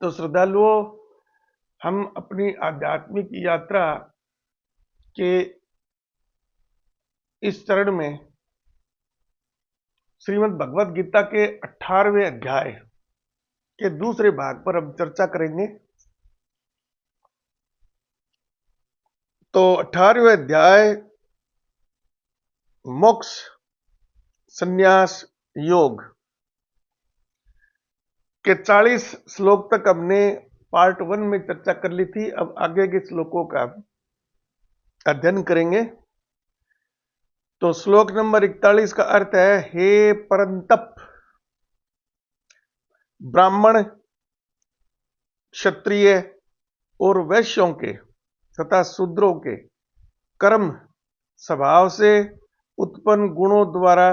तो श्रद्धालुओं, हम अपनी आध्यात्मिक यात्रा के इस चरण में श्रीमद् भगवत गीता के 18वें अध्याय के दूसरे भाग पर हम चर्चा करेंगे। तो 18वें अध्याय मोक्ष संन्यास योग के 40 श्लोक तक हमने पार्ट 1 में चर्चा कर ली थी। अब आगे के श्लोकों का अध्ययन करेंगे। तो श्लोक नंबर 41 का अर्थ है, हे परंतप, ब्राह्मण, क्षत्रिय और वैश्यों के तथा शूद्रों के कर्म स्वभाव से उत्पन्न गुणों द्वारा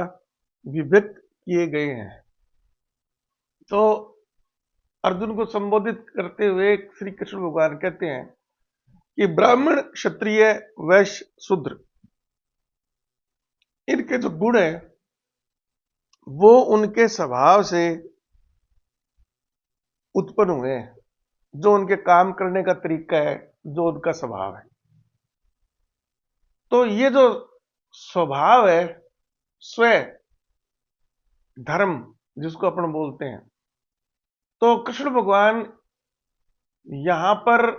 विभक्त किए गए हैं। तो अर्जुन को संबोधित करते हुए श्री कृष्ण भगवान कहते हैं कि ब्राह्मण, क्षत्रिय, वैश्य, शूद्र, इनके जो गुण है वो उनके स्वभाव से उत्पन्न हुए हैं, जो उनके काम करने का तरीका है, जो उनका स्वभाव है। तो ये जो स्वभाव है, स्व धर्म जिसको अपन बोलते हैं, तो कृष्ण भगवान यहां पर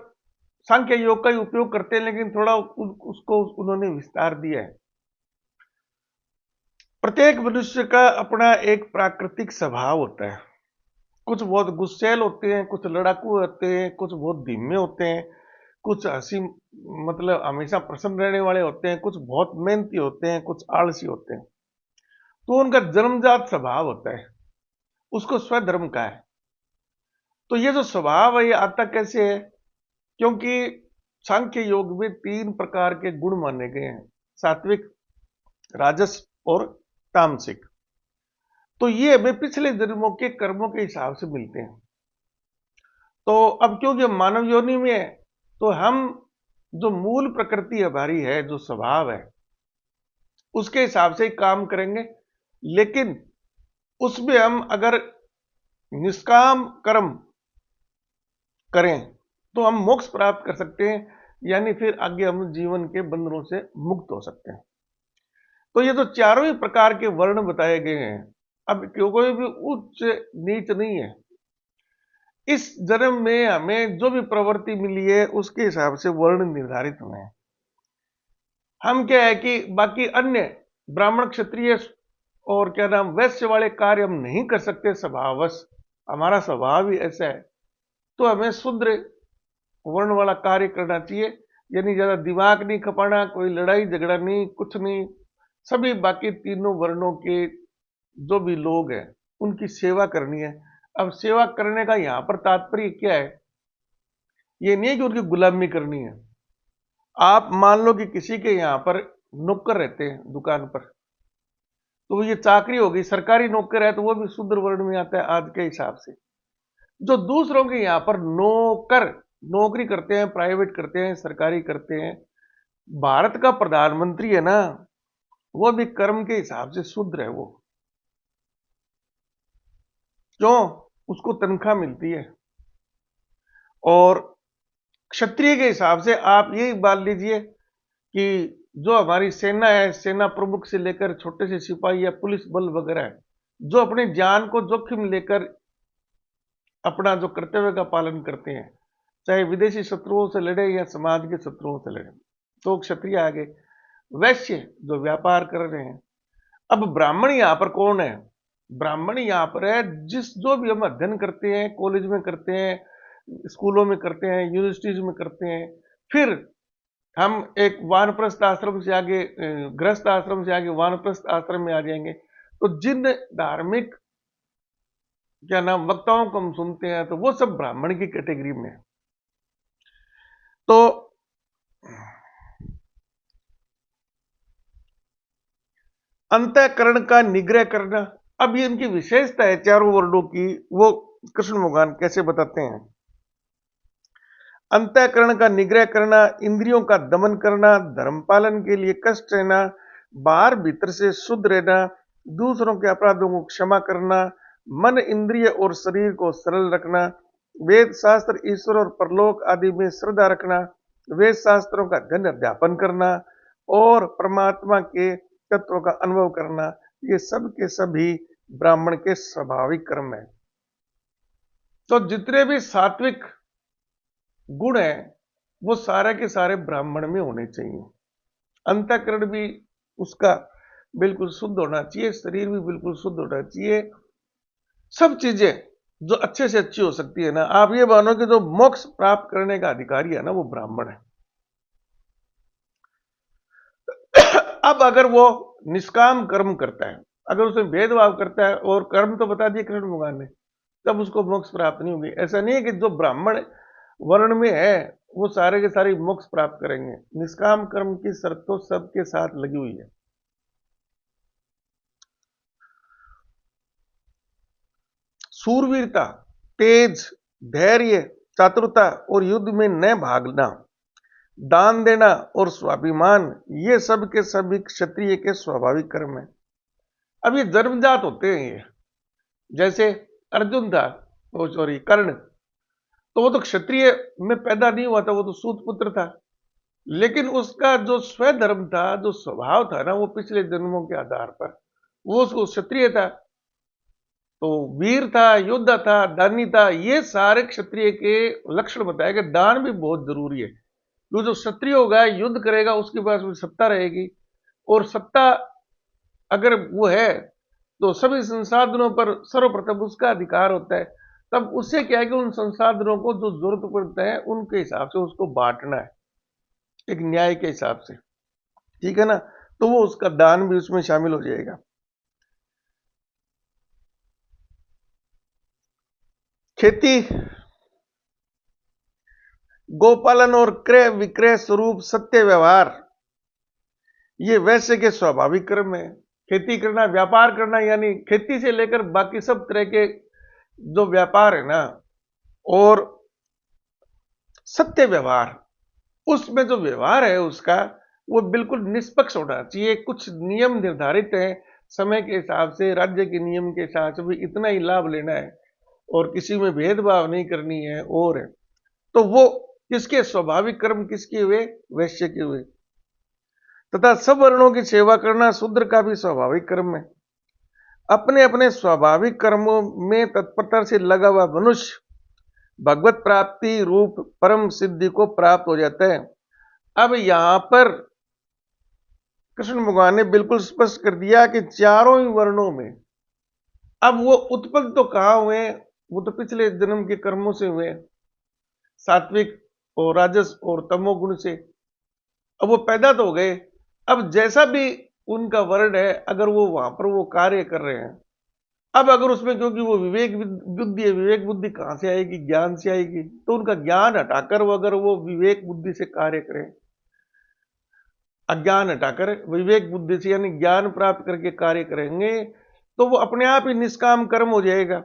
सांख्य योग का ही उपयोग करते हैं, लेकिन थोड़ा उसको उन्होंने विस्तार दिया है। प्रत्येक मनुष्य का अपना एक प्राकृतिक स्वभाव होता है। कुछ बहुत गुस्सैल होते हैं, कुछ लड़ाकू होते हैं, कुछ बहुत धीमे होते हैं, कुछ हंसी मतलब हमेशा प्रसन्न रहने वाले होते हैं, कुछ बहुत मेहनती होते हैं, कुछ आलसी होते हैं। तो उनका जन्मजात स्वभाव होता है, उसको स्वधर्म का है। तो ये जो स्वभाव है ये आता कैसे है? क्योंकि सांख्य योग में 3 प्रकार के गुण माने गए हैं, सात्विक, राजस और तामसिक। तो ये हमें पिछले जन्मों के कर्मों के हिसाब से मिलते हैं। तो अब क्योंकि हम मानव योनि में है, तो हम जो मूल प्रकृति हमारी है, जो स्वभाव है, उसके हिसाब से ही काम करेंगे। लेकिन उसमें हम अगर निष्काम कर्म करें तो हम मोक्ष प्राप्त कर सकते हैं, यानी फिर आगे हम जीवन के बंधनों से मुक्त हो सकते हैं। तो ये तो चारों ही प्रकार के वर्ण बताए गए हैं। अब कोई भी उच्च नीच नहीं है। इस जन्म में हमें जो भी प्रवृत्ति मिली है उसके हिसाब से वर्ण निर्धारित हुए हैं। हम क्या है कि बाकी अन्य ब्राह्मण, क्षत्रिय और क्या नाम वैश्य वाले कार्य हम नहीं कर सकते स्वभावश, हमारा स्वभाव ही ऐसा है। तो हमें शूद्र वर्ण वाला कार्य करना चाहिए, यानी ज्यादा दिमाग नहीं खपाना, कोई लड़ाई झगड़ा नहीं, कुछ नहीं। सभी बाकी तीनों वर्णों के जो भी लोग हैं उनकी सेवा करनी है। अब सेवा करने का यहां पर तात्पर्य क्या है? ये नहीं है कि उनकी गुलामी करनी है। आप मान लो कि किसी के यहां पर नौकर रहते हैं दुकान पर, तो ये चाकरी होगी, सरकारी नौकर है तो वो भी शूद्र वर्ण में आता है आज के हिसाब से। जो दूसरों के यहां पर नौकर नौकरी करते हैं, प्राइवेट करते हैं, सरकारी करते हैं, भारत का प्रधानमंत्री है ना, वो भी कर्म के हिसाब से शूद्र है। वो क्यों? उसको तनख्वाह मिलती है। और क्षत्रिय के हिसाब से आप यही मान लीजिए कि जो हमारी सेना है, सेना प्रमुख से लेकर छोटे से सिपाही या पुलिस बल वगैरह है, जो अपनी जान को जोखिम लेकर अपना जो कर्तव्य का पालन करते हैं, चाहे विदेशी शत्रुओं से लड़े या समाज के शत्रुओं से लड़े, तो क्षत्रिय आगे। वैश्य जो व्यापार कर रहे हैं। अब ब्राह्मण यहां पर कौन है? ब्राह्मण यहां पर है जो भी हम अध्ययन करते हैं, कॉलेज में करते हैं, स्कूलों में करते हैं, यूनिवर्सिटीज में करते हैं, फिर हम एक वानप्रस्थ आश्रम से आगे गृहस्थ आश्रम से आगे वानप्रस्थ आश्रम में आ जाएंगे। तो जिन धार्मिक क्या नाम वक्ताओं को हम सुनते हैं, तो वो सब ब्राह्मण की कैटेगरी में है। तो अंतःकरण का निग्रह करना, अब ये इनकी विशेषता है चारों वर्णों की, वो कृष्ण भगवान कैसे बताते हैं। अंतःकरण का निग्रह करना, इंद्रियों का दमन करना, धर्म पालन के लिए कष्ट रहना, बाहर भीतर से शुद्ध रहना, दूसरों के अपराधों को क्षमा करना, मन, इंद्रिय और शरीर को सरल रखना, वेद शास्त्र, ईश्वर और परलोक आदि में श्रद्धा रखना, वेद शास्त्रों का गहन अध्यापन करना और परमात्मा के तत्व का अनुभव करना, ये सब के सभी ब्राह्मण के स्वाभाविक कर्म है। तो जितने भी सात्विक गुण हैं वो सारे के सारे ब्राह्मण में होने चाहिए। अंतःकरण भी उसका बिल्कुल शुद्ध होना चाहिए, शरीर भी बिल्कुल शुद्ध होना चाहिए। सब चीजें जो अच्छे से अच्छी हो सकती है ना, आप ये मानो कि जो मोक्ष प्राप्त करने का अधिकारी है ना वो ब्राह्मण है। अब अगर वो निष्काम कर्म करता है, अगर उसमें भेदभाव करता है, और कर्म तो बता दिए कृष्ण भगवान ने, तब उसको मोक्ष प्राप्त नहीं होगी। ऐसा नहीं है कि जो ब्राह्मण वर्ण में है वो सारे के सारे मोक्ष प्राप्त करेंगे। निष्काम कर्म की शर्त तो सबके साथ लगी हुई है। सूरवीरता, तेज, धैर्य, चातुरता और युद्ध में न भागना, दान देना और स्वाभिमान, ये सब के सभी क्षत्रिय के स्वाभाविक कर्म है। अब ये जन्मजात होते हैं। ये जैसे अर्जुन था, वो सॉरी कर्ण, तो वो तो क्षत्रिय में पैदा नहीं हुआ था, वो तो सूत पुत्र था। लेकिन उसका जो स्वधर्म था, जो स्वभाव था ना, वो पिछले जन्मों के आधार पर वो उसको क्षत्रिय था। तो वीर था, योद्धा था, दानी था, ये सारे क्षत्रिय के लक्षण बताए कि दान भी बहुत जरूरी है। तो जो क्षत्रिय होगा, युद्ध करेगा, उसके पास भी सत्ता रहेगी, और सत्ता अगर वो है तो सभी संसाधनों पर सर्वप्रथम उसका अधिकार होता है। तब उससे क्या है कि उन संसाधनों को जो जरूरत पड़ता है उनके हिसाब से उसको बांटना है, एक न्याय के हिसाब से, ठीक है ना। तो वो उसका दान भी उसमें शामिल हो जाएगा। खेती, गोपालन और क्रय विक्रय स्वरूप सत्य व्यवहार, ये वैश्य के स्वाभाविक कर्म है। खेती करना, व्यापार करना, यानी खेती से लेकर बाकी सब तरह के जो व्यापार है ना, और सत्य व्यवहार, उसमें जो व्यवहार है उसका वो बिल्कुल निष्पक्ष होना चाहिए। कुछ नियम निर्धारित हैं, समय के हिसाब से, राज्य के नियम के हिसाब से भी इतना ही लाभ लेना है और किसी में भेदभाव नहीं करनी है। और तो वो किसके स्वाभाविक कर्म किसके हुए? वैश्य के हुए। तथा सब वर्णों की सेवा करना शूद्र का भी स्वाभाविक कर्म है। अपने अपने स्वाभाविक कर्मों में तत्परता से लगा हुआ मनुष्य भगवत प्राप्ति रूप परम सिद्धि को प्राप्त हो जाता है। अब यहां पर कृष्ण भगवान ने बिल्कुल स्पष्ट कर दिया कि चारों ही वर्णों में, अब वो उत्पन्न तो कहां हुए? वो तो पिछले जन्म के कर्मों से हुए, सात्विक और राजस और तमोगुण से। अब वो पैदा तो हो गए। अब जैसा भी उनका वर्ण है, अगर वो वहां पर वो कार्य कर रहे हैं, अब अगर उसमें, क्योंकि वो विवेक बुद्धि है, विवेक बुद्धि कहां से आएगी? ज्ञान से आएगी। तो उनका ज्ञान हटाकर वो अगर वो विवेक बुद्धि से कार्य करें, अज्ञान हटाकर विवेक बुद्धि से यानी ज्ञान प्राप्त करके कार्य करेंगे, तो वो अपने आप ही निष्काम कर्म हो जाएगा।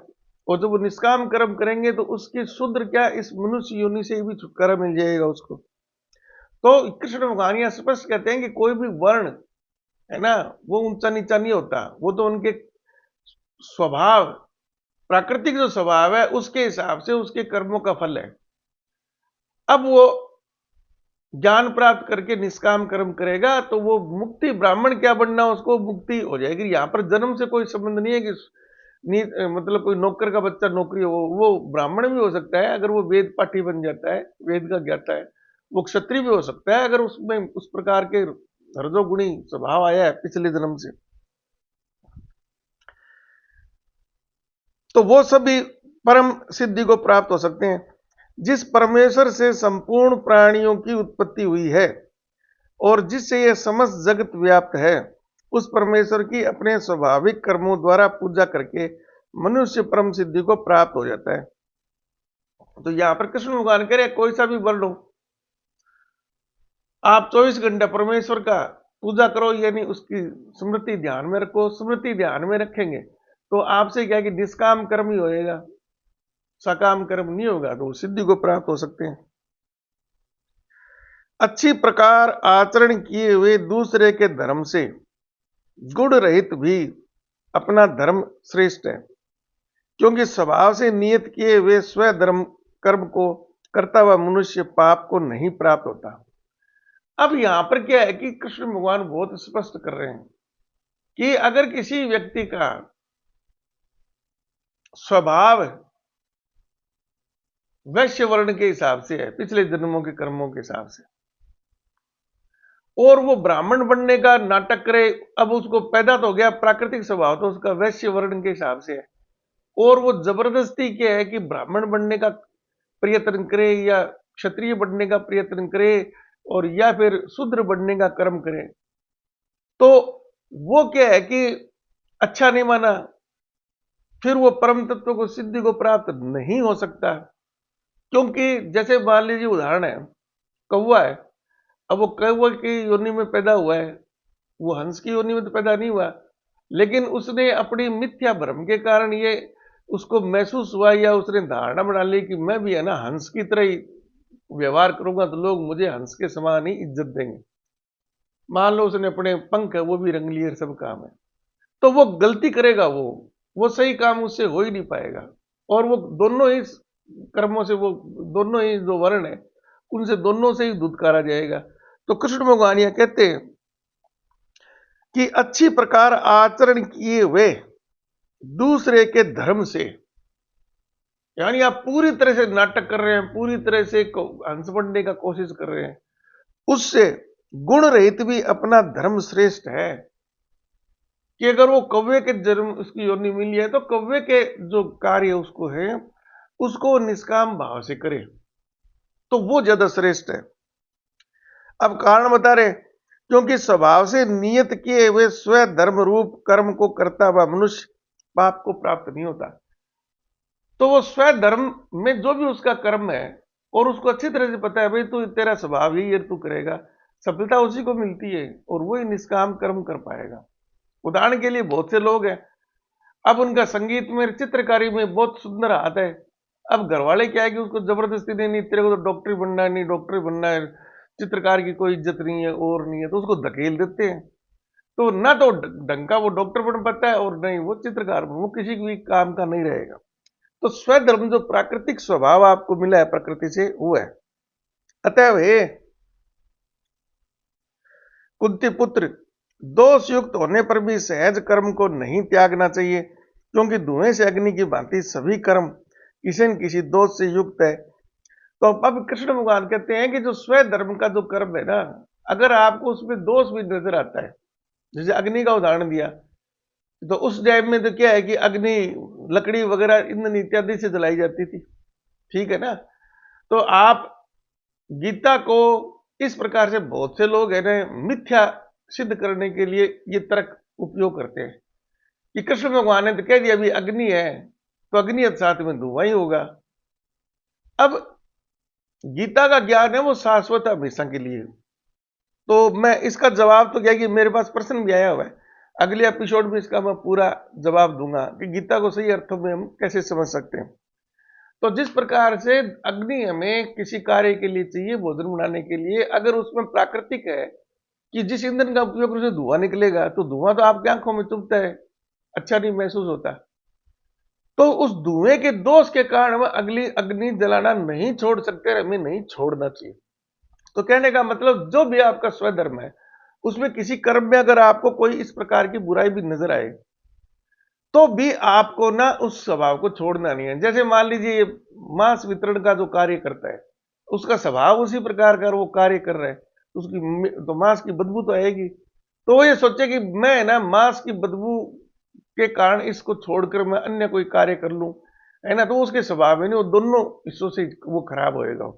और जब वो निष्काम कर्म करेंगे तो उसकी शूद्र क्या, इस मनुष्य योनि से भी छुटकारा मिल जाएगा उसको। तो कृष्ण भगवान यहां स्पष्ट कहते हैं कि कोई भी वर्ण है ना, वो ऊंचा नीचा नहीं होता, वो तो उनके स्वभाव, प्राकृतिक जो स्वभाव है उसके हिसाब से उसके कर्मों का फल है। अब वो ज्ञान प्राप्त करके निष्काम कर्म करेगा तो वो मुक्ति, ब्राह्मण क्या बनना, उसको मुक्ति हो जाएगी। यहां पर जन्म से कोई संबंध नहीं है कि मतलब कोई नौकर का बच्चा नौकरी हो, वो ब्राह्मण भी हो सकता है अगर वो वेद पाठी बन जाता है, वेद का ज्ञाता है। वो क्षत्रिय भी हो सकता है अगर उसमें उस प्रकार के रजोगुणी स्वभाव आया है पिछले जन्म से। तो वो सभी परम सिद्धि को प्राप्त हो सकते हैं। जिस परमेश्वर से संपूर्ण प्राणियों की उत्पत्ति हुई है और जिससे यह समस्त जगत व्याप्त है, उस परमेश्वर की अपने स्वाभाविक कर्मों द्वारा पूजा करके मनुष्य परम सिद्धि को प्राप्त हो जाता है। तो यहां पर कृष्ण भगवान कह रहे कोई सा भी वर्ण हो, आप 24 घंटा परमेश्वर का पूजा करो, यानी उसकी स्मृति ध्यान में रखो। स्मृति ध्यान में रखेंगे तो आपसे क्या कि निष्काम कर्म ही होएगा, सकाम कर्म नहीं होगा, तो सिद्धि को प्राप्त हो सकते हैं। अच्छी प्रकार आचरण किए हुए दूसरे के धर्म से गुण रहित भी अपना धर्म श्रेष्ठ है, क्योंकि स्वभाव से नियत किए हुए स्वधर्म कर्म को करता हुआ मनुष्य पाप को नहीं प्राप्त होता। अब यहां पर क्या है कि कृष्ण भगवान बहुत स्पष्ट कर रहे हैं कि अगर किसी व्यक्ति का स्वभाव वैश्य वर्ण के हिसाब से है, पिछले जन्मों के कर्मों के हिसाब से, और वो ब्राह्मण बनने का नाटक करे, अब उसको पैदा तो हो गया प्राकृतिक स्वभाव तो उसका वैश्य वर्ण के हिसाब से है, और वो जबरदस्ती क्या है कि ब्राह्मण बनने का प्रयत्न करे या क्षत्रिय बनने का प्रयत्न करे और या फिर शूद्र बनने का कर्म करे, तो वो क्या है कि अच्छा नहीं माना, फिर वो परम तत्व को सिद्धि को प्राप्त नहीं हो सकता। क्योंकि जैसे मान लीजिए उदाहरण है, कौवा है, अब वो कौवा की योनि में पैदा हुआ है, वो हंस की योनि में तो पैदा नहीं हुआ, लेकिन उसने अपनी मिथ्या भ्रम के कारण ये उसको महसूस हुआ या उसने धारणा बना ली कि मैं भी है ना हंस की तरह ही व्यवहार करूंगा तो लोग मुझे हंस के समान ही इज्जत देंगे। मान लो उसने अपने पंख है वो भी रंग लिए, सब काम है, तो वो गलती करेगा, वो सही काम उससे हो ही नहीं पाएगा, और वो दोनों ही कर्मों से, वो दोनों ही जो वर्ण है उनसे दोनों से ही धुतकारा जाएगा। तो कृष्ण भगवान यह कहते हैं कि अच्छी प्रकार आचरण किए हुए दूसरे के धर्म से, यानी आप पूरी तरह से नाटक कर रहे हैं, पूरी तरह से हंस बनने का कोशिश कर रहे हैं, उससे गुण रहित भी अपना धर्म श्रेष्ठ है। कि अगर वो कौवे के जन्म उसकी योनि मिली है तो कौवे के जो कार्य उसको है उसको निष्काम भाव से करे तो वो ज्यादा श्रेष्ठ है। अब कारण बता रहे, क्योंकि स्वभाव से नियत किए हुए स्व धर्म रूप कर्म को करता हुआ मनुष्य पाप को प्राप्त नहीं होता। तो वो स्व धर्म में जो भी उसका कर्म है और उसको अच्छी तरह से पता है भाई तू तेरा स्वभाव ही ये तू करेगा, सफलता उसी को मिलती है और वही निष्काम कर्म कर पाएगा। उदाहरण के लिए बहुत से लोग हैं, अब उनका संगीत में चित्रकारी में बहुत सुंदर हाथ है, अब घर वाले क्या है कि उसको जबरदस्ती नहीं तेरे को तो डॉक्टर बनना है, नहीं डॉक्टर बनना है, चित्रकार की कोई इज्जत नहीं है और नहीं है, तो उसको धकेल देते हैं। तो ना तो ढंग का वो डॉक्टर बन पाता है और नहीं वो चित्रकार, वो किसी भी काम का नहीं रहेगा। तो स्वधर्म जो प्राकृतिक स्वभाव आपको मिला है प्रकृति से वो है। अतः वे कुंती पुत्र दोष युक्त होने पर भी सहज कर्म को नहीं त्यागना चाहिए, क्योंकि धुएं से अग्नि की भांति सभी कर्म किसी न किसी दोष से युक्त है। तो अब कृष्ण भगवान कहते हैं कि जो स्व धर्म का जो कर्म है ना, अगर आपको उसमें दोष भी नजर आता है, जैसे अग्नि का उदाहरण दिया, तो उस टाइम में तो क्या है कि अग्नि लकड़ी वगैरह ईंधन इत्यादि से जलाई जाती थी, ठीक है ना। तो आप गीता को इस प्रकार से बहुत से लोग है ना मिथ्या सिद्ध करने के लिए ये तर्क उपयोग करते हैं कि कृष्ण भगवान ने तो कह दिया अभी अग्नि है तो अग्नि अब साथ में धुआं ही होगा। अब गीता का ज्ञान है वो शाश्वत है हमेशा के लिए। तो मैं इसका जवाब तो क्या कि मेरे पास प्रश्न भी आया हुआ है, अगले एपिसोड में इसका मैं पूरा जवाब दूंगा कि गीता को सही अर्थों में हम कैसे समझ सकते हैं। तो जिस प्रकार से अग्नि हमें किसी कार्य के लिए चाहिए, भोजन बनाने के लिए, अगर उसमें प्राकृतिक है कि जिस ईंधन का उपयोग उसे धुआं निकलेगा तो धुआं तो आपकी आंखों में चुभता है, अच्छा नहीं महसूस होता, तो उस धुएं के दोष के कारण हम अगली अग्नि जलाना नहीं छोड़ सकते, हमें नहीं छोड़ना चाहिए। तो कहने का मतलब जो भी आपका स्वधर्म है उसमें किसी कर्म में अगर आपको कोई इस प्रकार की बुराई भी नजर आए तो भी आपको ना उस स्वभाव को छोड़ना नहीं है। जैसे मान लीजिए ये मांस वितरण का जो कार्य करता है उसका स्वभाव उसी प्रकार का वो कार्य कर रहा है, तो उसकी तो मांस की बदबू तो आएगी, तो वो ये सोचे कि मैं ना मांस की बदबू के कारण इसको छोड़कर मैं अन्य कोई कार्य कर लूं, है ना, तो उसके स्वभाव में नहीं, वो दोनों हिस्सों से वो खराब होएगा।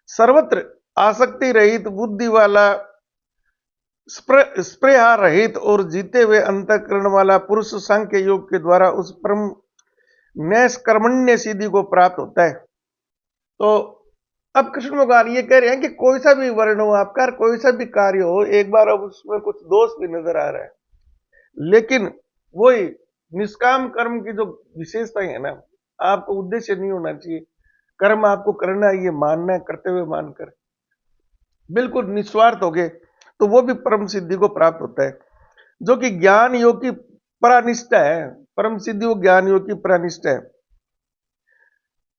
सर्वत्र आसक्ति रहित बुद्धि वाला, स्पृहा रहित और जीते हुए अंतःकरण वाला पुरुष सांख्य योग के द्वारा उस परम नैष्कर्मण्य सिद्धि को प्राप्त होता है। तो अब कृष्ण भगवान ये कह रहे हैं कि कोई सा भी वर्ण हो आपका, कोई सा भी कार्य हो, एक बार अब उसमें कुछ दोष भी नजर आ रहा है, लेकिन वही निष्काम कर्म की जो विशेषताएं है ना, आपको उद्देश्य नहीं होना चाहिए, कर्म आपको करना है, ये मानना है, करते हुए मानकर बिल्कुल निस्वार्थ हो गए तो वो भी परम सिद्धि को प्राप्त होता है। जो कि ज्ञान योग की परानिष्ठा है, परम सिद्धि वो ज्ञान योग की प्रानिष्ठा है।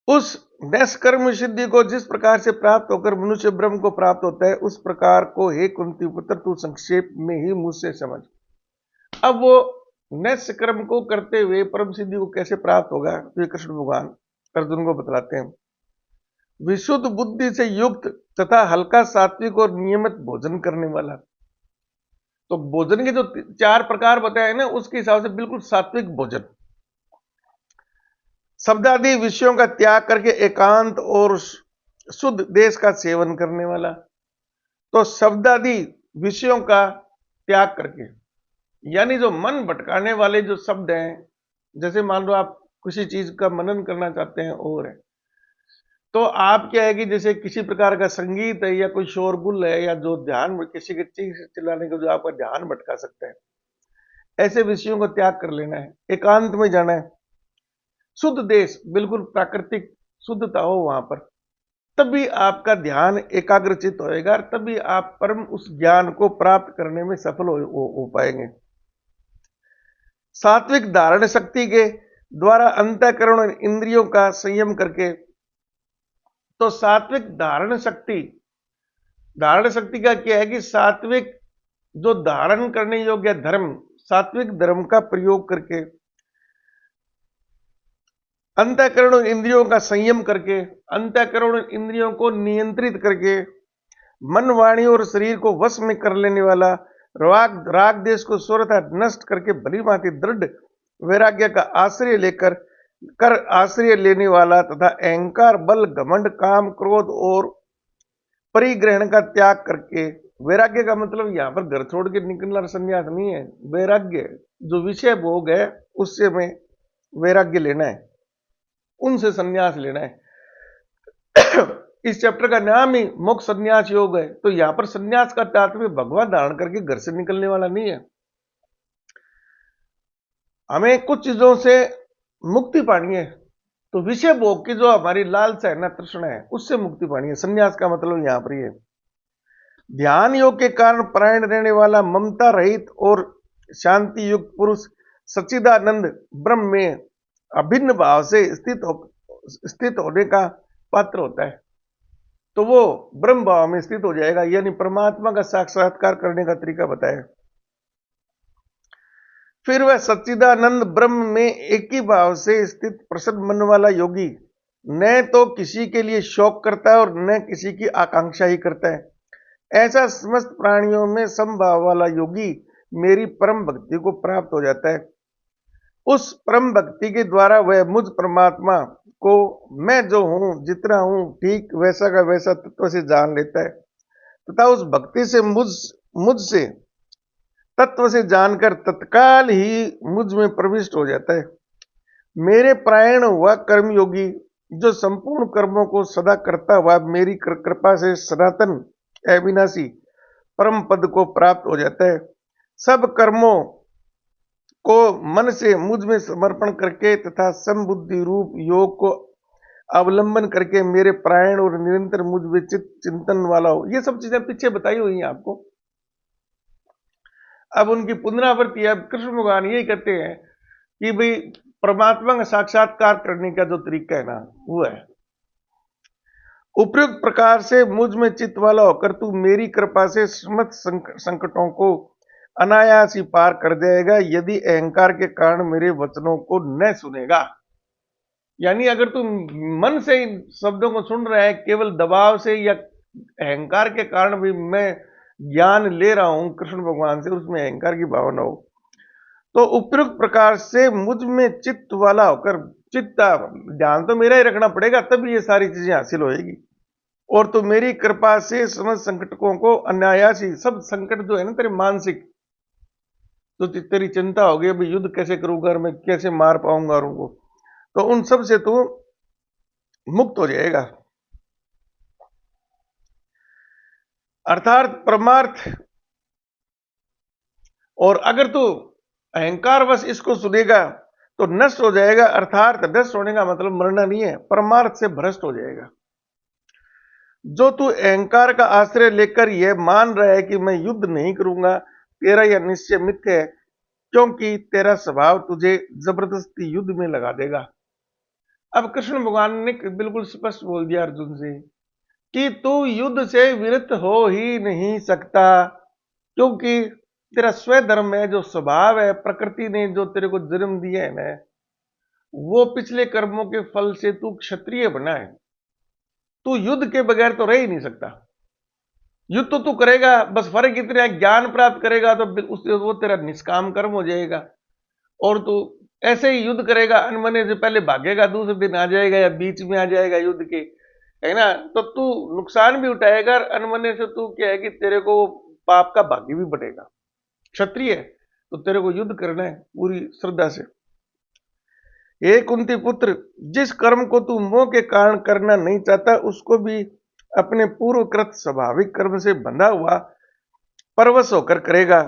उस कर्म सिद्धि को जिस प्रकार से प्राप्त होकर मनुष्य ब्रह्म को प्राप्त होता है, उस प्रकार को हे कुंती पुत्र तू संक्षेप में ही मुझसे समझ। अब वो कर्म को करते हुए परम सिद्धि को कैसे प्राप्त होगा, तो ये कृष्ण भगवान अर्जुन को बतलाते हैं। विशुद्ध बुद्धि से युक्त तथा हल्का सात्विक और नियमित भोजन करने वाला। तो भोजन के जो 4 प्रकार बताए ना, उसके हिसाब से बिल्कुल सात्विक भोजन। शब्दादि विषयों का त्याग करके एकांत और शुद्ध देश का सेवन करने वाला। तो शब्दादि विषयों का त्याग करके, यानी जो मन भटकाने वाले जो शब्द हैं, जैसे मान लो आप किसी चीज का मनन करना चाहते हैं और है, तो आप क्या है कि जैसे किसी प्रकार का संगीत है या कोई शोरगुल है या जो ध्यान किसी के चीज चिल्लाने को जो आपका ध्यान भटका सकता है, ऐसे विषयों को त्याग कर लेना है, एकांत में जाना है, शुद्ध देश, बिल्कुल प्राकृतिक शुद्धता हो वहां पर, तभी आपका ध्यान एकाग्रचित होएगा, तभी आप परम उस ज्ञान को प्राप्त करने में सफल हो पाएंगे। सात्विक धारण शक्ति के द्वारा अंतःकरण और इंद्रियों का संयम करके। तो सात्विक धारण शक्ति का क्या है कि सात्विक जो धारण करने योग्य धर्म, सात्विक धर्म का प्रयोग करके, अंतःकरण और इंद्रियों का संयम करके, अंतःकरण और इंद्रियों को नियंत्रित करके, मन वाणी और शरीर को वश में कर लेने वाला, राग देश को स्वरता नष्ट करके भली भांति दृढ़ वैराग्य का आश्रय लेने वाला तथा अहंकार, बल, घमंड, काम, क्रोध और परिग्रहण का त्याग करके। वैराग्य का मतलब यहां पर घर छोड़ के निकलना संन्यास नहीं है। वैराग्य जो विषय भोग है उससे में वैराग्य लेना है, उनसे संन्यास लेना है। इस चैप्टर का नाम ही मोक्ष संन्यास योग है। तो यहां पर संन्यास का तात्पर्य भगवान धारण करके घर से निकलने वाला नहीं है। हमें कुछ चीजों से मुक्ति पानी है, तो विषय भोग की जो हमारी लालसा है ना, तृष्णा है, उससे मुक्ति पानी है। संन्यास का मतलब यहां पर ये ध्यान योग के कारण परायण रहने वाला, ममता रहित और शांति युक्त पुरुष सच्चिदानंद ब्रह्म में अभिन्न भाव से स्थित होने का पात्र होता है। तो वो ब्रह्म भाव में स्थित हो जाएगा, यानी परमात्मा का साक्षात्कार करने का तरीका बताया। फिर वह सच्चिदानंद ब्रह्म में एक ही भाव से स्थित प्रसन्न मन वाला योगी न तो किसी के लिए शोक करता है और न किसी की आकांक्षा ही करता है, ऐसा समस्त प्राणियों में समभाव वाला योगी मेरी परम भक्ति को प्राप्त हो जाता है। उस परम भक्ति के द्वारा वह मुझ परमात्मा को मैं जो हूं, जितना हूं, ठीक वैसा का वैसा तत्व से जान लेता है तथा उस भक्ति से मुझसे तत्व से जानकर तत्काल ही मुझ में प्रविष्ट हो जाता है। मेरे प्रायण हुआ कर्मयोगी जो संपूर्ण कर्मों को सदा करता हुआ मेरी कृपा से सनातन अविनाशी परम पद को प्राप्त हो जाता है। सब कर्मों को मन से मुझ में समर्पण करके तथा समबुद्धि रूप योग को अवलंबन करके मेरे प्रायण और निरंतर मुझ में चिंतन वाला हो। ये सब चीजें पीछे बताई हुई हैं आपको, अब उनकी पुनरावृत्ति। अब कृष्ण भगवान यही कहते हैं कि भाई परमात्मा का साक्षात्कार करने का जो तरीका है ना, वो है उपयुक्त प्रकार से मुझ में चित्त वाला होकर तू मेरी कृपा से समस्त संकटों को अनायास ही पार कर जाएगा, यदि अहंकार के कारण मेरे वचनों को न सुनेगा। यानी अगर तू मन से इन शब्दों को सुन रहा है, केवल दबाव से या अहंकार के कारण भी मैं ज्ञान ले रहा हूं कृष्ण भगवान से, उसमें अहंकार की भावना हो, तो उपयुक्त प्रकार से मुझ में चित्त वाला होकर, ध्यान तो मेरा ही रखना पड़ेगा, तभी ये सारी चीजें हासिल होएगी। और तो मेरी कृपा से समस्त संकटों को अनायास ही, सब संकट जो है ना तेरे मानसिक, तो तेरी चिंता होगी अभी युद्ध कैसे करूंगा, मैं कैसे मार पाऊंगा उनको, तो उन सब से तू मुक्त हो जाएगा। अर्थात परमार्थ। और अगर तू अहंकार वश इसको सुनेगा तो नष्ट हो जाएगा। अर्थात नष्ट होने का मतलब मरना नहीं है, परमार्थ से भ्रष्ट हो जाएगा। जो तू अहंकार का आश्रय लेकर यह मान रहा है कि मैं युद्ध नहीं करूंगा, तेरा यह निश्चय मिथ्या है। क्योंकि तेरा स्वभाव तुझे जबरदस्ती युद्ध में लगा देगा। अब कृष्ण भगवान ने बिल्कुल स्पष्ट बोल दिया अर्जुन से कि तू युद्ध से विरत हो ही नहीं सकता, क्योंकि तेरा स्वधर्म है, जो स्वभाव है, प्रकृति ने जो तेरे को जन्म दिया है ना, वो पिछले कर्मों के फल से तू क्षत्रिय बना है। तू युद्ध के बगैर तो रह ही नहीं सकता। युद्ध तो तू करेगा, बस फर्क इतना है, ज्ञान प्राप्त करेगा तो उससे वो तेरा निष्काम कर्म हो जाएगा। और तू ऐसे ही युद्ध करेगा, अनमने से पहले भागेगा, दूसरे दिन आ जाएगा या बीच में आ जाएगा युद्ध के, है ना, तो तू नुकसान भी उठाएगा। और अनमने से तू क्या है कि तेरे को पाप का भागी भी बढ़ेगा। क्षत्रिय है तो तेरे को युद्ध करना है पूरी श्रद्धा से। हे कुंती पुत्र, जिस कर्म को तू मोह के कारण करना नहीं चाहता, उसको भी अपने पूर्वकृत स्वाभाविक कर्म से बंधा हुआ परवश होकर करेगा।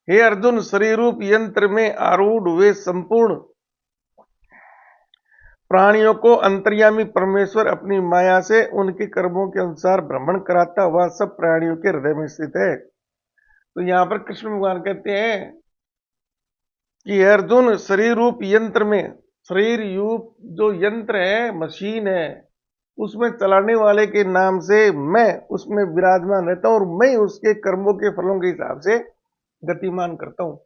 हे अर्जुन, शरीर रूप यंत्र में आरूढ़ वे संपूर्ण प्राणियों को अंतर्यामी परमेश्वर अपनी माया से उनके कर्मों के अनुसार भ्रमण कराता हुआ सब प्राणियों के हृदय में स्थित है। तो यहां पर कृष्ण भगवान कहते हैं कि अर्जुन, शरीर रूप यंत्र में, शरीर रूप जो यंत्र है, मशीन है, उसमें चलाने वाले के नाम से मैं उसमें विराजमान रहता हूं और मैं उसके कर्मों के फलों के हिसाब से गतिमान करता हूं।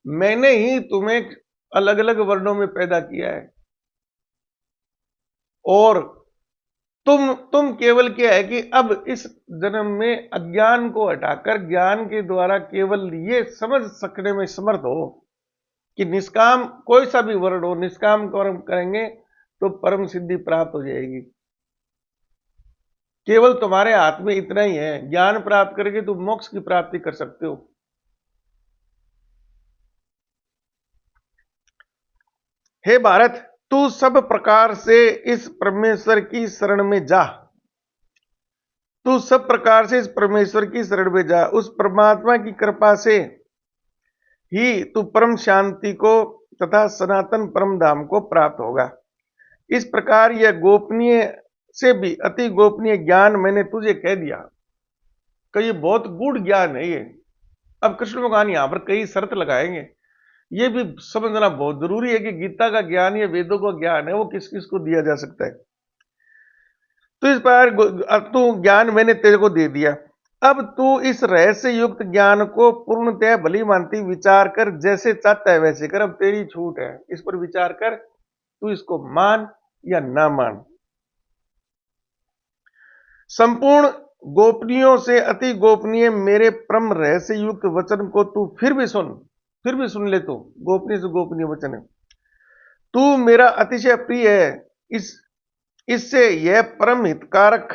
मैंने ही तुम्हें अलग अलग वर्णों में पैदा किया है और तुम केवल क्या है कि अब इस जन्म में अज्ञान को हटाकर ज्ञान के द्वारा केवल ये समझ सकने में समर्थ हो कि निष्काम कोई सा भी वर्ण हो, निष्काम कर्म करेंगे तो परम सिद्धि प्राप्त हो जाएगी। केवल तुम्हारे हाथ में इतना ही है, ज्ञान प्राप्त करके तुम मोक्ष की प्राप्ति कर सकते हो। हे भारत, तू सब प्रकार से इस परमेश्वर की शरण में जा। तू सब प्रकार से इस परमेश्वर की शरण में जा। उस परमात्मा की कृपा से ही तू परम शांति को तथा सनातन परम धाम को प्राप्त होगा। इस प्रकार यह गोपनीय से भी अति गोपनीय ज्ञान मैंने तुझे कह दिया कि ये बहुत गूढ़ ज्ञान है ये। अब कृष्ण भगवान यहां पर कई शर्त लगाएंगे। ये भी समझना बहुत जरूरी है कि गीता का ज्ञान या वेदों का ज्ञान है वो किस किस को दिया जा सकता है। तो इस बार तू ज्ञान मैंने तेरे को दे दिया। अब तू इस रहस्य युक्त ज्ञान को पूर्णतः भली मानती विचार कर, जैसे चाहता है वैसे कर। अब तेरी छूट है, इस पर विचार कर, तू इसको मान या ना मान। संपूर्ण गोपनीयों से अति गोपनीय मेरे परम रहस्य युक्त वचन को तू फिर भी सुन ले। तो गोपनीय से गोपनीय वचन है। तू मेरा अतिशय प्रिय है, इससे यह परम हितकारक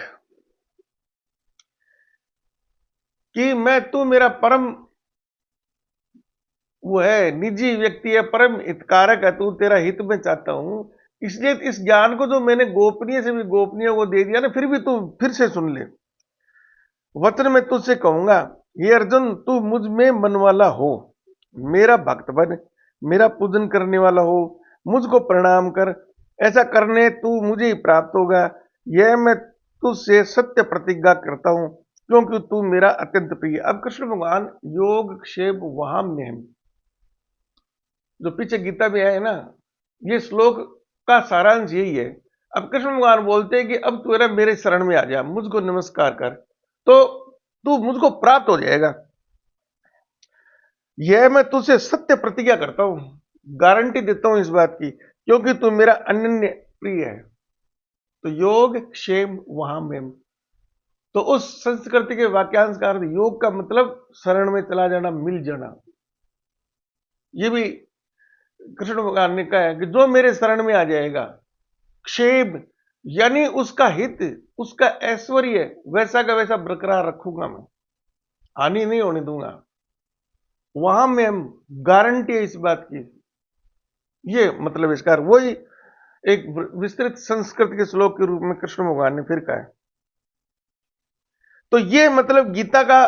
कि तू मेरा परम वो है, निजी व्यक्ति है, परम हितकारक है, तू तेरा हित में चाहता हूं। इसलिए इस ज्ञान को जो मैंने गोपनीय से भी गोपनीय को दे दिया ना, फिर भी तू फिर से सुन ले। वचन में तुझसे कहूंगा, ये अर्जुन, तू मुझ में मन वाला हो, मेरा भक्त बन, मेरा पूजन करने वाला हो, मुझको प्रणाम कर। ऐसा करने तू मुझे ही प्राप्त होगा। यह मैं तुझसे सत्य प्रतिज्ञा करता हूं, क्योंकि तू मेरा अत्यंत प्रिय। अब कृष्ण भगवान योग क्षेम वहां में जो पीछे गीता में है ना, ये श्लोक का सारांश यही है। अब कृष्ण भगवान बोलते हैं कि अब तू मेरे शरण में आ जा, मुझको नमस्कार कर, तो तू मुझको प्राप्त हो जाएगा। यह मैं तुझसे सत्य प्रतिज्ञा करता हूं, गारंटी देता हूं इस बात की, क्योंकि तू मेरा अनन्य प्रिय है। तो योग क्षेम वहां में, तो उस संस्कृति के वाक्यांश का अर्थ योग का मतलब शरण में चला जाना, मिल जाना। ये भी कृष्ण भगवान ने कहा है कि जो मेरे शरण में आ जाएगा, क्षेम यानी उसका हित, उसका ऐश्वर्य वैसा का वैसा बरकरार रखूंगा, मैं हानि नहीं होने दूंगा। वहां में हम गारंटी है इस बात की। ये मतलब इसका वही एक विस्तृत संस्कृत के श्लोक के रूप में कृष्ण भगवान ने फिर कहा है। तो ये मतलब गीता का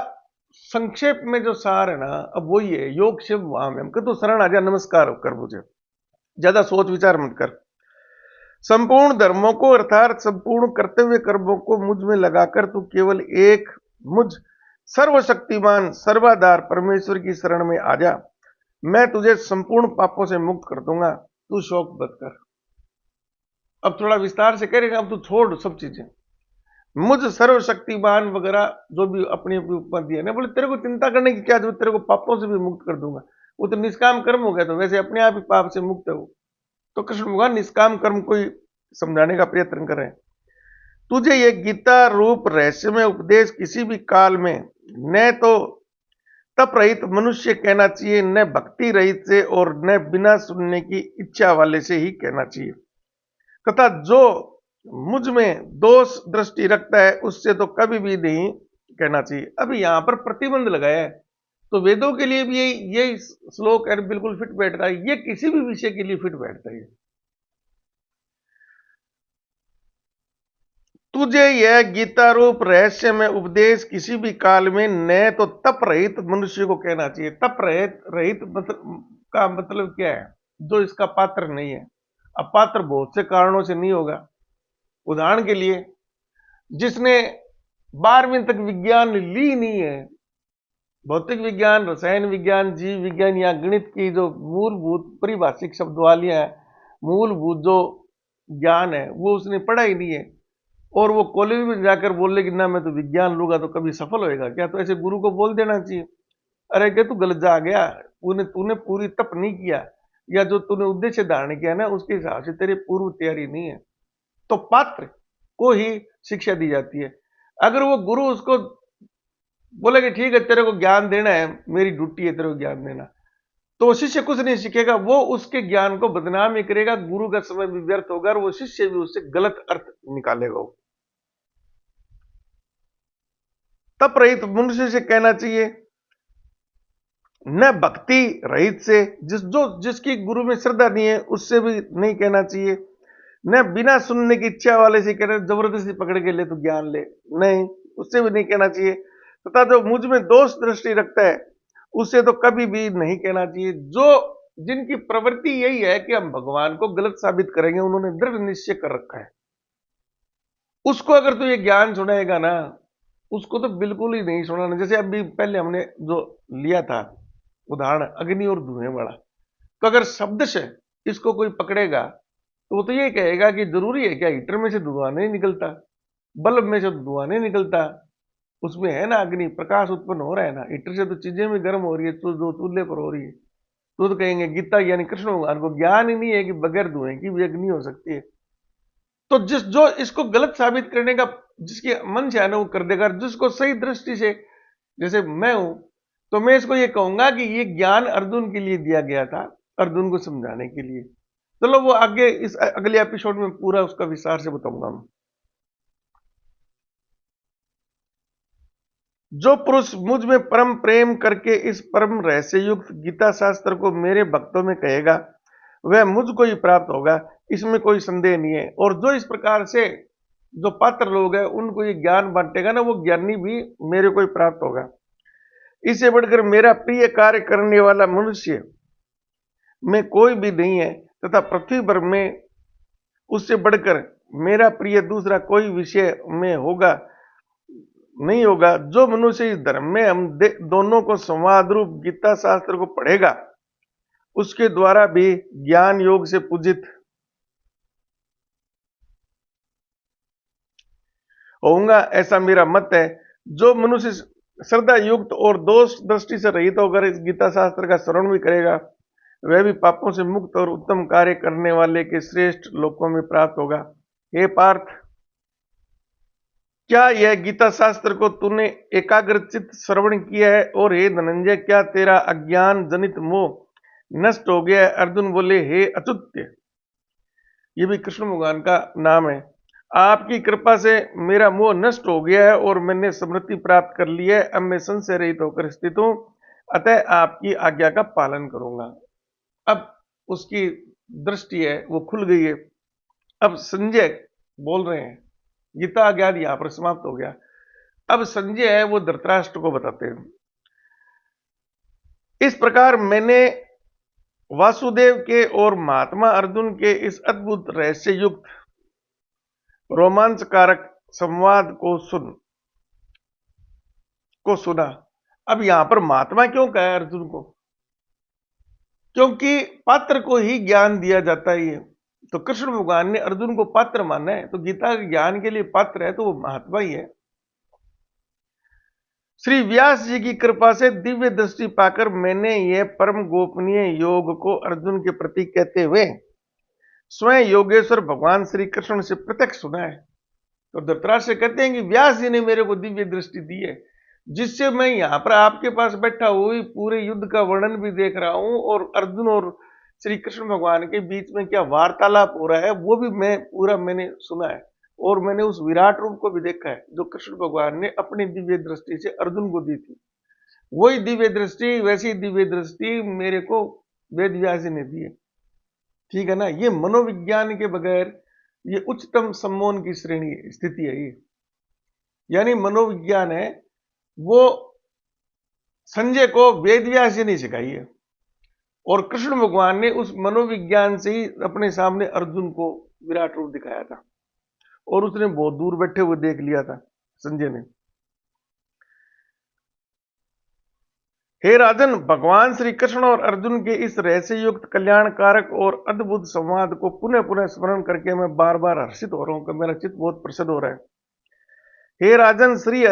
संक्षेप में जो सार है ना, अब वही है, योग शिव वहां में हमको तो शरण आ जा, नमस्कार कर मुझे, ज्यादा सोच विचार मत कर। संपूर्ण धर्मों को अर्थात संपूर्ण कर्तव्य कर्मों को मुझ में लगाकर तू केवल एक मुझ सर्वशक्तिमान सर्वाधार परमेश्वर की शरण में आ जा। मैं तुझे संपूर्ण पापों से मुक्त कर दूंगा, तू शोक मत कर। अब थोड़ा विस्तार से करेगा, अब तू छोड़ सब चीजें, मुझ सर्वशक्तिमान वगैरह जो भी अपनी अपनी उपमा ना, बोले तेरे को चिंता करने की क्या जरूरत, तेरे को पापों से भी मुक्त कर दूंगा। वो तो निष्काम कर्म हो गया, तो वैसे अपने आप ही पाप से मुक्त है वो। तो कृष्ण भगवान निष्काम कर्म को ही समझाने का प्रयत्न कर रहे हैं। तुझे ये गीता रूप रहस्यमय उपदेश किसी भी काल में न तो तप रहित मनुष्य कहना चाहिए, न भक्ति रहित से, और न बिना सुनने की इच्छा वाले से ही कहना चाहिए। तथा जो मुझ में दोष दृष्टि रखता है उससे तो कभी भी नहीं कहना चाहिए। अभी यहां पर प्रतिबंध लगाया है, तो वेदों के लिए भी यही श्लोक है, बिल्कुल फिट बैठ रहा है, ये किसी भी विषय के लिए फिट बैठता है। तुझे यह गीता रूप रहस्य में उपदेश किसी भी काल में न तो तप रहित मनुष्य को कहना चाहिए। तप रहित रहित मतलब का मतलब क्या है, जो इसका पात्र नहीं है। अब पात्र बहुत से कारणों से नहीं होगा। उदाहरण के लिए, जिसने 12वीं तक विज्ञान ली नहीं है, भौतिक विज्ञान, रसायन विज्ञान, जीव विज्ञान या गणित की जो मूलभूत परिभाषिक शब्दावलियां है, मूलभूत जो ज्ञान है, वो उसने पढ़ा ही नहीं है, और वो कॉलेज में जाकर बोले कि ना मैं तो विज्ञान लूंगा, तो कभी सफल होएगा क्या? तो ऐसे गुरु को बोल देना चाहिए, अरे क्या तू गलत जा गया, तूने तूने पूरी तप नहीं किया, या जो तूने उद्देश्य धारण किया ना उसके हिसाब से तेरी पूर्व तैयारी नहीं है। तो पात्र को ही शिक्षा दी जाती है। अगर वो गुरु उसको बोले कि ठीक है तेरे को ज्ञान देना है, मेरी ड्यूटी है तेरे को ज्ञान देना, तो शिष्य कुछ नहीं सीखेगा, वो उसके ज्ञान को बदनाम ही करेगा, गुरु का समय भी व्यर्थ होगा, और वो शिष्य भी उससे गलत अर्थ निकालेगा। तप रहित मनुष्य से कहना चाहिए, न भक्ति रहित से, जिसकी गुरु में श्रद्धा नहीं है उससे भी नहीं कहना चाहिए, न बिना सुनने की इच्छा वाले से कहना, जबरदस्ती पकड़ के ले तो ज्ञान ले, नहीं, उससे भी नहीं कहना चाहिए। तथा जो मुझ में दोष दृष्टि रखता है उससे तो कभी भी नहीं कहना चाहिए। जो जिनकी प्रवृत्ति यही है कि हम भगवान को गलत साबित करेंगे, उन्होंने दृढ़ निश्चय कर रखा है, उसको अगर तू ये ज्ञान सुनाएगा ना, उसको तो बिल्कुल ही नहीं सुनाना। जैसे अभी पहले हमने जो लिया था उदाहरण अग्नि और धुएं वाला, तो अगर शब्द से इसको कोई पकड़ेगा तो वो तो ये कहेगा कि जरूरी है क्या, हीटर में से धुआं नहीं निकलता, बल्ब में से धुआं नहीं निकलता, उसमें है ना अग्नि, प्रकाश उत्पन्न हो रहा है ना, हीटर से तो चीजें भी गर्म हो रही है, तो जो चूल्हे पर हो रही है। तो कहेंगे गीता यानी कृष्ण भगवान को ज्ञान ही नहीं है कि बगैर धुएं की भी अग्नि हो सकती है। तो जो इसको गलत साबित करने का जिसके मन से आना वो कर देगा, जिसको सही दृष्टि से, जैसे मैं हूं, तो मैं इसको ये कहूंगा कि ये ज्ञान अर्जुन के लिए दिया गया था, अर्जुन को समझाने के लिए। चलो वो आगे इस अगले एपिसोड में पूरा उसका विस्तार से बताऊंगा मैं। जो पुरुष मुझ में परम प्रेम करके इस परम रहस्य युक्त गीता शास्त्र को मेरे भक्तों में कहेगा, वह मुझको ही प्राप्त होगा, इसमें कोई संदेह नहीं है। और जो इस प्रकार से जो पात्र लोग हैं उनको ये ज्ञान बांटेगा ना, वो ज्ञानी भी मेरे को ही प्राप्त होगा। इससे बढ़कर मेरा प्रिय कार्य करने वाला मनुष्य में कोई भी नहीं है, तथा पृथ्वी भर में उससे बढ़कर मेरा प्रिय दूसरा कोई विषय में होगा नहीं होगा। जो मनुष्य इस धर्म में हम दोनों को संवाद रूप गीता शास्त्र को पढ़ेगा, उसके द्वारा भी ज्ञान योग से पूजित होऊंगा, ऐसा मेरा मत है। जो मनुष्य श्रद्धा युक्त और दोष दृष्टि से रहित होकर इस गीता शास्त्र का श्रवण भी करेगा, वह भी पापों से मुक्त और उत्तम कार्य करने वाले के श्रेष्ठ लोकों में प्राप्त होगा। हे पार्थ, क्या यह गीता शास्त्र को तूने एकाग्रचित श्रवण किया है? और हे धनंजय, क्या तेरा अज्ञान जनित मोह नष्ट हो गया है? अर्जुन बोले, हे अच्युत्य, ये भी कृष्ण भगवान का नाम है, आपकी कृपा से मेरा मोह नष्ट हो गया है और मैंने स्मृति प्राप्त कर ली है। अब मैं संशय रहित होकर स्थित हूं, अतः आपकी आज्ञा का पालन करूंगा। अब उसकी दृष्टि है वो खुल गई है। अब संजय बोल रहे हैं, गीता ज्ञान यहां पर समाप्त हो गया। अब संजय है वो धृतराष्ट्र को बताते हैं, इस प्रकार मैंने वासुदेव के और महात्मा अर्जुन के इस अद्भुत रहस्य युक्त रोमांचकारक संवाद को सुना। अब यहां पर महात्मा क्यों कहा है अर्जुन को? क्योंकि पात्र को ही ज्ञान दिया जाता है। ये तो कृष्ण भगवान ने अर्जुन को पात्र माना है, तो गीता ज्ञान के लिए पात्र है, तो वो महात्मा ही है। श्री व्यास जी की कृपा से दिव्य दृष्टि पाकर मैंने यह परम गोपनीय योग को अर्जुन के प्रति कहते हुए स्वयं योगेश्वर भगवान श्री कृष्ण से प्रत्यक्ष सुना है। तो धृतराष्ट्र कहते हैं कि व्यास जी ने मेरे को दिव्य दृष्टि दी है, जिससे मैं यहां पर आपके पास बैठा हुई पूरे युद्ध का वर्णन भी देख रहा हूं, और अर्जुन और श्री कृष्ण भगवान के बीच में क्या वार्तालाप हो रहा है वो भी मैंने सुना है। और मैंने उस विराट रूप को भी देखा है जो कृष्ण भगवान ने अपनी दिव्य दृष्टि से अर्जुन को दी थी। वही दिव्य दृष्टि, वैसी दिव्य दृष्टि मेरे को वेद व्यास जी ने दी है। ठीक है ना। ये मनोविज्ञान के बगैर ये उच्चतम सम्मोहन की श्रेणी स्थिति है। ये यानी मनोविज्ञान है वो संजय को वेद व्यास जी ने सिखाई है, और कृष्ण भगवान ने उस मनोविज्ञान से ही अपने सामने अर्जुन को विराट रूप दिखाया था, और उसने बहुत दूर बैठे हुए देख लिया था संजय ने। हे राजन, भगवान श्री कृष्ण और अर्जुन के इस रहस्य युक्त कल्याणकारक और अद्भुत संवाद को पुनः पुनः स्मरण करके मैं बार बार हर्षित हो रहा हूं, कि मेरा चित्त बहुत प्रसन्न हो रहा है। हे राजन, श्री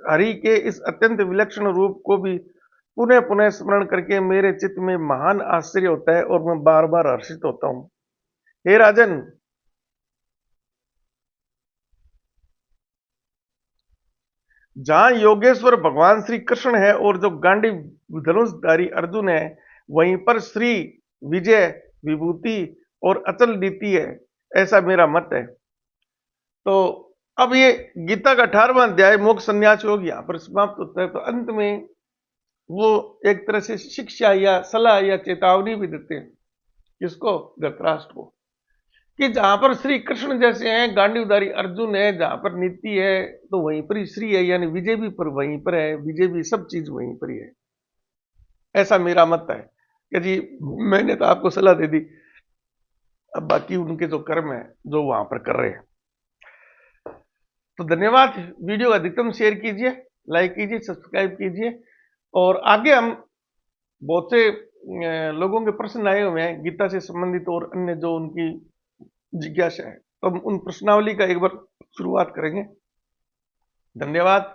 हरि के इस अत्यंत विलक्षण रूप को भी पुनः पुनः स्मरण करके मेरे चित्त में महान आश्चर्य होता है, और मैं बार बार हर्षित होता हूं। हे राजन, जहां योगेश्वर भगवान श्री कृष्ण है और जो गांडी धनुषधारी अर्जुन है, वहीं पर श्री विजय, विभूति और अचल नीति है, ऐसा मेरा मत है। तो अब ये गीता का 18वां अध्याय मोक्ष संन्यास योग यहां पर समाप्त होता है। तो अंत में वो एक तरह से शिक्षा या सलाह या चेतावनी भी देते हैं। किसको? धृतराष्ट्र को, कि जहां पर श्री कृष्ण जैसे हैं, गांडीवधारी अर्जुन है, जहां पर नीति है तो वहीं पर ही श्री है, यानी विजय भी पर वहीं पर है, विजय भी सब चीज वहीं पर ही है। ऐसा मेरा मत है कि जी मैंने तो आपको सलाह दे दी, अब बाकी उनके जो कर्म है जो वहां पर कर रहे हैं। तो धन्यवाद। वीडियो अधिकतम शेयर कीजिए, लाइक कीजिए, सब्सक्राइब कीजिए, और आगे हम बहुत से लोगों के प्रश्न आए हुए हैं गीता से संबंधित और अन्य जो उनकी जिज्ञासा है, तो हम उन प्रश्नावली का एक बार शुरुआत करेंगे। धन्यवाद।